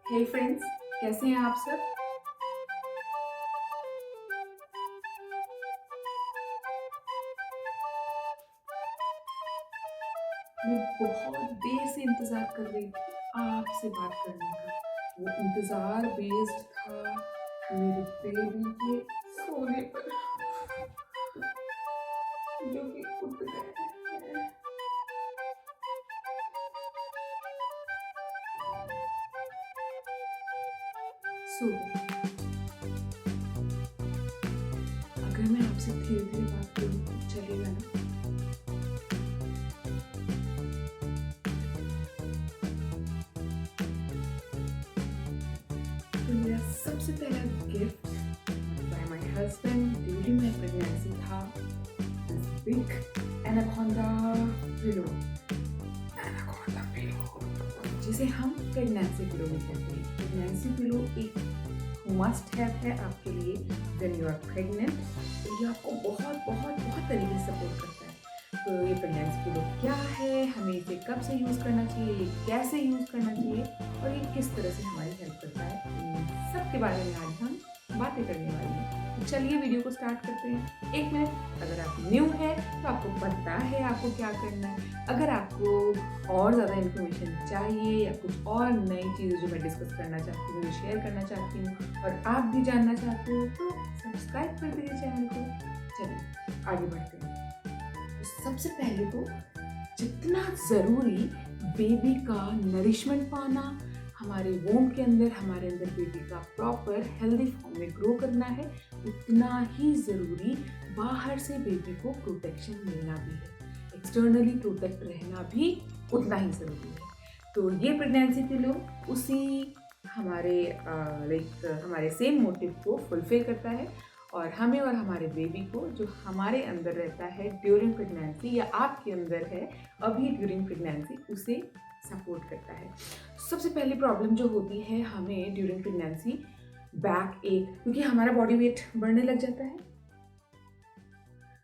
हे friends, कैसे हैं आप सब। मैं बहुत देर से इंतज़ार कर रही थी आपसे बात करने का। वो इंतज़ार बेस्ड था मेरे बेबी के सोने पर, जो कि उठ गए हैं। सो गए। अगर मैं आपसे धीरे धीरे बात करूँ तो चलेगा ना। तो मेरा सबसे पहला gift by my husband during my pregnancy था this big anaconda pillow. Anaconda pillow जिसे हम प्रेगनेंसी पिलो भी कहते हैं। प्रेगनेंसी पिलो एक मस्ट हैव है आपके लिए व्हेन यू आर प्रेग्नेंट। ये आपको बहुत बहुत बहुत तरीके से सपोर्ट करता है। तो ये प्रेगनेंसी पिलो क्या है, हमें इसे कब से यूज़ करना चाहिए, ये कैसे यूज़ करना चाहिए और ये किस तरह से हमारी हेल्प करता है, इन सब के बारे में आज हम बातें करने वाले हैं। तो चलिए वीडियो को स्टार्ट करते हैं। 1 मिनट, अगर आप न्यू है तो आपको पता है आपको क्या करना है। अगर आपको और ज़्यादा इन्फॉर्मेशन चाहिए या कुछ और नई चीज़ें जो मैं डिस्कस करना चाहती हूँ, जो शेयर करना चाहती हूँ और आप भी जानना चाहते हो, तो सब्सक्राइब कर दीजिए चैनल को। चलिए आगे बढ़ते हैं। तो सबसे पहले तो जितना ज़रूरी बेबी का नरिशमेंट पाना, हमारे वोम के अंदर, हमारे अंदर बेबी का प्रॉपर हेल्दी फॉर्म में ग्रो करना है, उतना ही ज़रूरी बाहर से बेबी को प्रोटेक्शन मिलना भी है। एक्सटर्नली प्रोटेक्ट रहना भी उतना ही ज़रूरी है। तो ये प्रेगनेंसी पिलो उसी हमारे हमारे सेम मोटिव को फुलफिल करता है और हमें और हमारे बेबी को, जो हमारे अंदर रहता है ड्यूरिंग प्रेगनेंसी या आपके अंदर है अभी ड्यूरिंग प्रेगनेंसी, उसे सपोर्ट करता है। सबसे पहली प्रॉब्लम जो होती है हमें ड्यूरिंग प्रेगनेंसी, बैक एक, क्योंकि हमारा बॉडी वेट बढ़ने लग जाता है।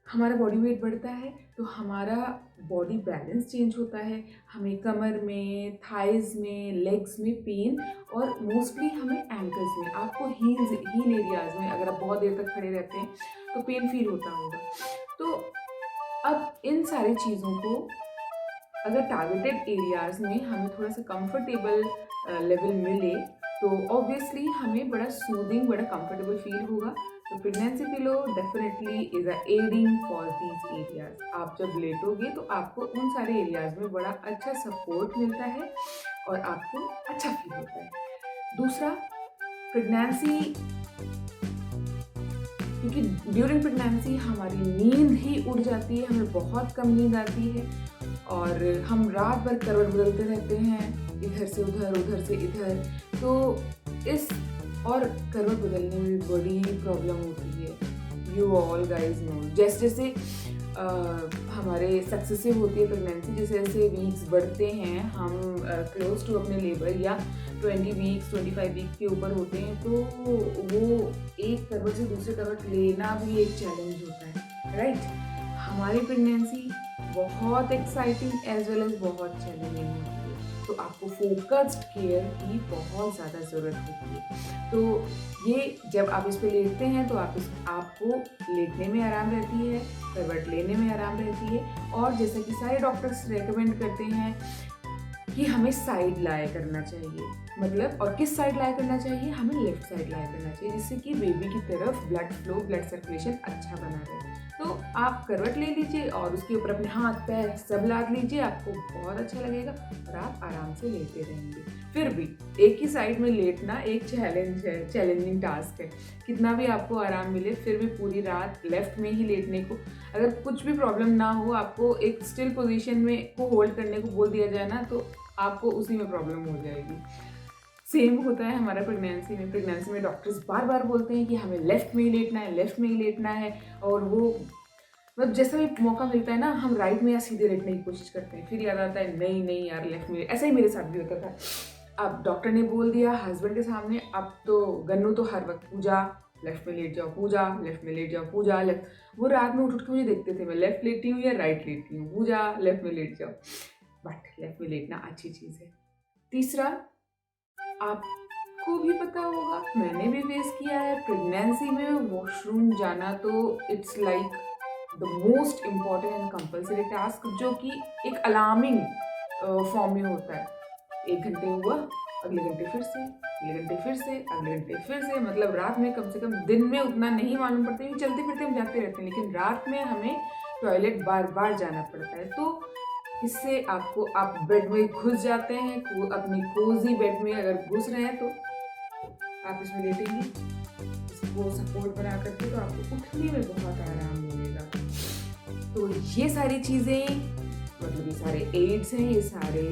हमारा बॉडी वेट बढ़ता है तो हमारा बॉडी बैलेंस चेंज होता है। हमें कमर में, थाइज में, लेग्स में पेन और मोस्टली हमें एंकल्स में, आपको हील एरियाज में अगर आप बहुत देर तक खड़े रहते हैं तो पेन फील होता होगा। तो अब इन सारी चीज़ों को अगर टारगेटेड एरियाज में हमें थोड़ा सा कंफर्टेबल लेवल मिले तो ऑब्वियसली हमें बड़ा सूदिंग, बड़ा कंफर्टेबल फील होगा। तो pregnancy pillow definitely is a adding for these areas. आप जब लेटोगे तो आपको उन सारे एरियाज में बड़ा अच्छा सपोर्ट मिलता है और आपको अच्छा फील होता है। दूसरा, प्रेगनेंसी, क्योंकि ड्यूरिंग प्रेगनेंसी हमारी नींद ही उड़ जाती है, हमें बहुत कम नींद आती है और हम रात भर करवट बदलते रहते हैं, इधर से उधर, उधर से इधर। तो इस और करवट बदलने में भी बड़ी प्रॉब्लम होती है। यू ऑल गाइज नो, जैसे जैसे हमारे सक्सेसिव होती है प्रेगनेंसी, जैसे जैसे वीक्स बढ़ते हैं, हम क्लोज टू अपने लेबर या 20 वीक्स 25 वीक्स के ऊपर होते हैं, तो वो एक करवट से दूसरे करवट लेना भी एक चैलेंज होता है, राइट। हमारी प्रेगनेंसी बहुत एक्साइटिंग एज वेल एज बहुत चैलेंजिंग होती है, तो आपको फोकस्ड केयर की बहुत ज़्यादा ज़रूरत होती है। तो ये जब आप इस पे लेटते हैं तो आपको लेटने में आराम रहती है, करवट लेने में आराम रहती है और जैसा कि सारे डॉक्टर्स रेकमेंड करते हैं कि हमें साइड लाए करना चाहिए। मतलब, और किस साइड लाए करना चाहिए, हमें लेफ्ट साइड लाए करना चाहिए, जिससे कि बेबी की तरफ ब्लड फ्लो, ब्लड सर्कुलेशन अच्छा बना रहे। तो आप करवट ले लीजिए और उसके ऊपर अपने हाथ पैर सब लाद लीजिए, आपको बहुत अच्छा लगेगा और आप आराम से लेटे रहेंगे। फिर भी एक ही साइड में लेटना एक चैलेंज है, चैलेंजिंग टास्क है। कितना भी आपको आराम मिले फिर भी पूरी रात लेफ्ट में ही लेटने को, अगर कुछ भी प्रॉब्लम ना हो, आपको एक स्टिल पोजीशन में को होल्ड करने को बोल दिया जाए ना, तो आपको उसी में प्रॉब्लम हो जाएगी। सेम होता है हमारा प्रेगनेंसी में। प्रेगनेंसी में डॉक्टर्स बार बार बोलते हैं कि हमें लेफ्ट में ही लेटना है, लेफ्ट में ही लेटना है, और वो मतलब जैसा भी मौका मिलता है ना, हम राइट में या सीधे लेटने की कोशिश करते हैं, फिर याद आता है नहीं नहीं यार लेफ्ट में। ऐसा ही मेरे साथ भी होता था। अब डॉक्टर ने बोल दिया हस्बैंड के सामने, अब तो गन्नू तो हर वक्त पूजा लेफ्ट में लेट जाओ, पूजा लेफ्ट में लेट जाओ, पूजा लेफ्ट। वो रात में उठ उठ के मुझे देखते थे मैं लेफ्ट लेटी हूँ या राइट लेटी हूँ, पूजा लेफ्ट में लेट जाओ। बट लेफ्ट में लेटना अच्छी चीज़ है। तीसरा, आप आपको भी पता होगा, मैंने भी फेस किया है। प्रेगनेंसी में वॉशरूम जाना तो it's like the most important and compulsory task, जो कि एक अलार्मिंग फॉर्म में होता है। 1 घंटे हुआ, अगले घंटे फिर से, अगले घंटे फिर से, अगले घंटे फिर से, मतलब रात में कम से कम, दिन में उतना नहीं मालूम पड़ता है, चलते फिरते हम जाते रहते हैं, लेकिन रात में हमें टॉयलेट बार बार जाना पड़ता है। तो इससे आपको, आप बेड में घुस जाते हैं, अपनी कोजी बेड में अगर घुस रहे हैं तो आप इसमें लेटेंगे, इसको सपोर्ट बना करके, तो आपको उठने में बहुत आराम मिलेगा। तो ये सारी चीज़ें, मतलब ये सारे एड्स हैं, ये सारे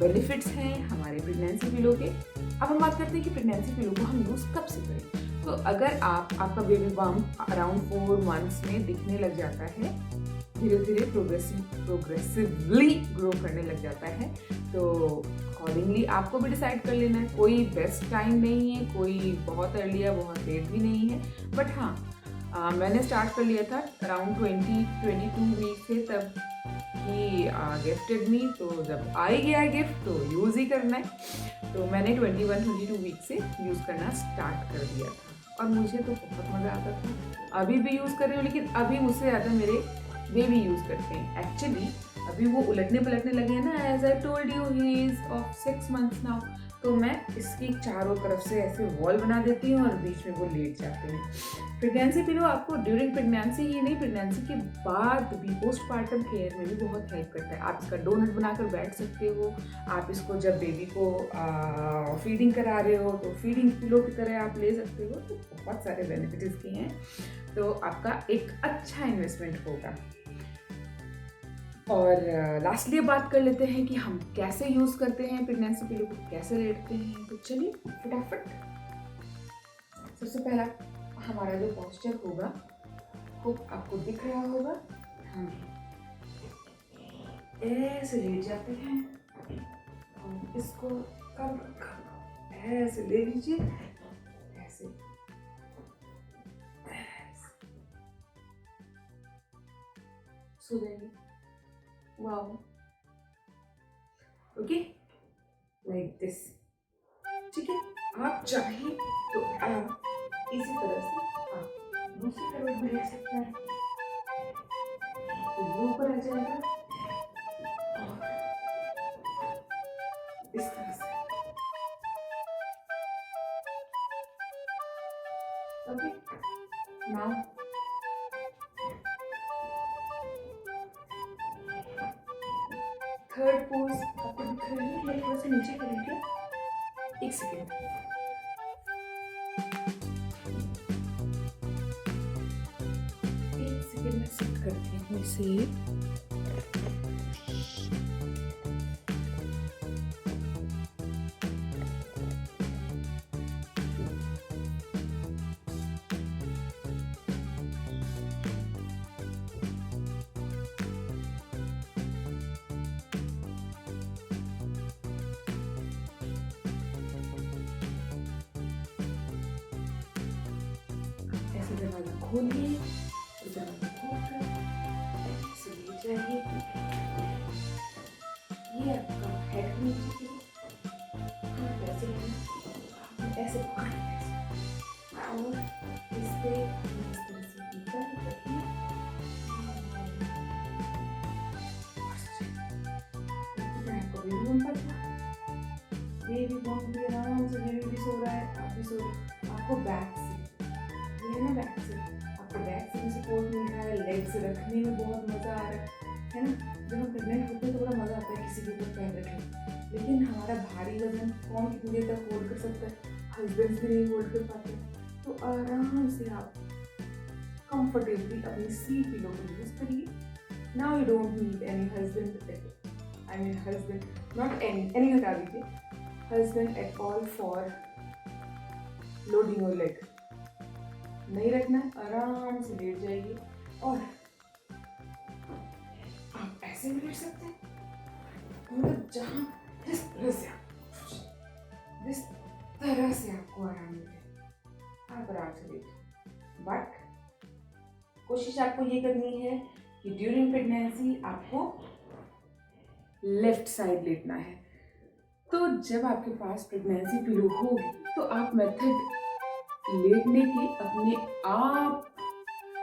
बेनिफिट्स हैं हमारे प्रेगनेंसी पिलो के। अब हम बात करते हैं कि प्रेगनेंसी पिलो को हम यूज़ कब से करें। तो अगर आपका बेबी बम्प अराउंड 4 मंथ्स में दिखने लग जाता है, धीरे धीरे प्रोग्रेसिवली ग्रो करने लग जाता है, तो अकॉर्डिंगली आपको भी डिसाइड कर लेना है। कोई बेस्ट टाइम नहीं है, कोई बहुत अर्ली है, बहुत लेट भी नहीं है। बट हाँ, मैंने स्टार्ट कर लिया था अराउंड 22 वीक से, तब ही गिफ्टेड मी। तो जब आ ही गया गिफ्ट तो यूज़ ही करना है। तो मैंने 22 वीक से यूज़ करना स्टार्ट कर दिया था और मुझे तो बहुत मज़ा आता था। अभी भी यूज़ कर रही हूँ, लेकिन अभी मुझसे ज़्यादा मेरे बेबी यूज़ करते हैं। एक्चुअली अभी वो उलटने पलटने लगे हैं ना, as I told you he is off 6 months now. तो मैं इसकी चारों तरफ से ऐसे वॉल बना देती हूँ और बीच में वो लेट जाते हैं। प्रेगनेंसी पिलो आपको ड्यूरिंग प्रेगनेंसी ही नहीं, प्रेगनेंसी के बाद भी पोस्टपार्टम केयर में भी बहुत हेल्प करता है। आप इसका डोनट बनाकर बैठ सकते हो। आप इसको जब बेबी को फीडिंग करा रहे हो तो फीडिंग पिलो की तरह आप ले सकते हो। तो बहुत सारे बेनिफिट इसके हैं। तो आपका एक अच्छा इन्वेस्टमेंट होगा। और लास्टली बात कर लेते हैं कि हम कैसे यूज़ करते हैं प्रेगनेंसी पिलो को, कैसे लेटते हैं। तो चलिए फटाफट, सबसे पहला हमारा जो पोस्चर होगा वो आपको दिख रहा होगा। हम ऐसे लेट जाते हैं और इसको कब ऐसे ले लीजिए, ऐसे सो जाइए। Wow, okay, like this. ठीक है, आप चाहें तो आप इसी तरह से आप दूसरी करवट भी ले सकते हैं। तो ये ऊपर आ जाएगा और इस तरह से। ओके, नाउ थर्ड पोज आपको दिख रही है। मैं थोड़ा सा नीचे करेंगे, 1 सेकेंड। मैं सेट करती हूँ इसे। ऐसे दरवाजा खोलिए, दरवाजा खोलकर ऐसे ले जाइए। ये आपका हेड नीचे की, ऐसे ऐसे पकड़िए और इस पे इस तरह से ऊपर रखिए। आपको बेबी बम्पर था, बेबी बम्प भी आराम से, बेबी भी सो रहा है, आप भी सो रहे हैं। आपको बैक से, ये ना बैक से, आपको बैक से भी सपोर्ट मिल रहा है। लेग से रखने में बहुत मज़ा आ रहा है ना। जब हम प्रेगनेंट होते हैं तो बड़ा मज़ा आता है किसी के ऊपर पैर रखें, लेकिन हमारा भारी वजन कौन कितनी देर तक होल्ड कर सकता है? हस्बैंड भी नहीं होल्ड कर पाते। तो आराम से आप कंफर्टेबली अपनी सी पिलो को यूज़ करिए। Now you don't need any husband, I mean husband not any हटा दीजिए, husband at all for loading your leg नहीं रखना। आराम से लेट जाइए और आप ऐसे भी लेट सकते हैं, मतलब जहाँ जिस तरह से आपको आराम मिले आप आराम से लेट। बट कोशिश आपको ये करनी है कि ड्यूरिंग प्रेगनेंसी आपको लेफ्ट साइड लेटना है। तो जब आपके पास प्रेगनेंसी पिलो होगी तो आप मेथड लेटने के अपने आप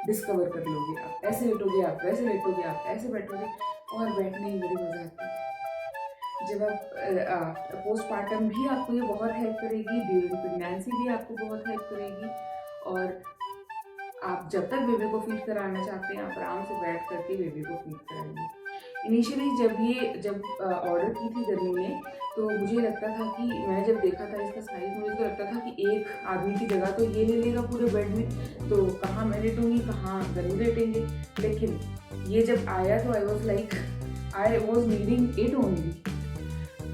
डिस्कवर कर लोगे। आप ऐसे लेटोगे, आप वैसे लेटोगे, आप ऐसे बैठोगे, और बैठने में बड़ी मजा आती है। जब आप पोस्टपार्टम भी आपको ये बहुत हेल्प करेगी, ड्यूरिंग प्रेगनेंसी भी आपको बहुत हेल्प करेगी, और आप जब तक बेबी को फीड कराना चाहते हैं आप आराम से बैठ करके बेबी को फीड कराइए। इनिशियली जब ऑर्डर की थी गर्मी में, तो मुझे लगता था कि मैंने जब देखा था इसका साइज़, मुझे तो लगता था कि एक आदमी की जगह तो ये ले लेगा पूरे बेड में, तो कहाँ मैं लेटूँगी, कहाँ गन्नू लेटेंगे। लेकिन ये जब आया तो I was needing it only.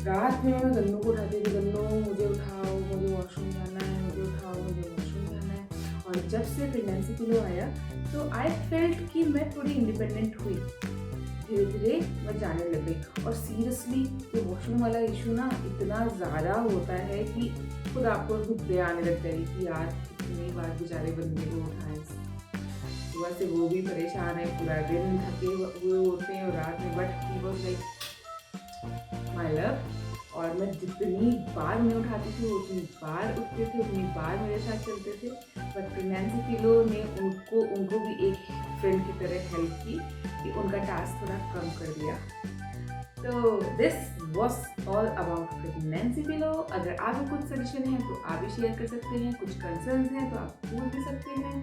रात में मैं गन्नू को उठाती थी, गन्नू मुझे उठाओ, मुझे वॉशरूम जाना है, मुझे उठाओ, मुझे वॉशरूम जाना है। और जब से प्रेगनेंसी पिलो आया तो आई फेल्ट कि मैं थोड़ी इंडिपेंडेंट हुई, धीरे धीरे मैं जाने लग गई। और सीरियसली ये वॉशरूम वाला इशू ना इतना ज़्यादा होता है कि खुद आपको दुख आने लगता है कि यार कितनी बार बेचारे बंदे को उठाए। सुबह से वो भी परेशान है, पूरा दिन थके हुए होते हैं और रात में, but he was like my love. और मैं जितनी बार मैं उठाती थी वो उतनी बार उठते थे, उतनी बार मेरे साथ चलते थे। बट प्रेगनेंसी पिलो ने उनको भी एक फ्रेंड की तरह हेल्प की कि उनका टास्क थोड़ा कम कर दिया। तो this was all about pregnancy pillow. अगर आपको कुछ सजेशन है तो आप भी शेयर कर सकते हैं, कुछ कंसर्न्स हैं तो आप पूछ भी सकते हैं।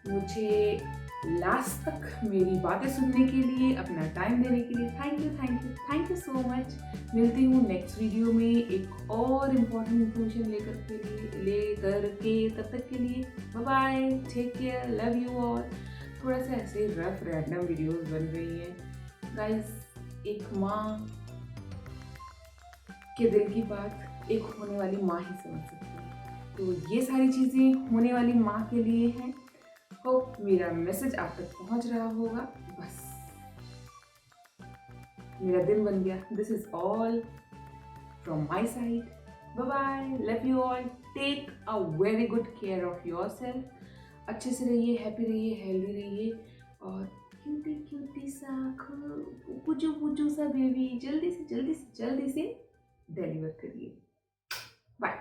मुझे लास्ट तक मेरी बातें सुनने के लिए, अपना टाइम देने के लिए थैंक यू सो मच। मिलती हूँ नेक्स्ट वीडियो में एक और इम्पोर्टेंट इन्फॉर्मेशन लेकर के। तब तक के लिए bye bye, take care, love you all. थोड़ा सा ऐसे रफ रैंडम वीडियोस बन रही हैं गाइस। एक माँ के दिल की बात एक होने वाली माँ ही समझ सकती है, तो ये सारी चीज़ें होने वाली माँ के लिए हैं। होप मेरा मैसेज आप तक पहुंच रहा होगा। बस मेरा दिन बन गया। This is all from my side. Bye bye, love you all, take a very good care of yourself. अच्छे से रहिए, हैप्पी रहिए, हेल्दी रहिए, और क्यूटी सा पुजू सा बेबी जल्दी से डिलीवर करिए। बाय।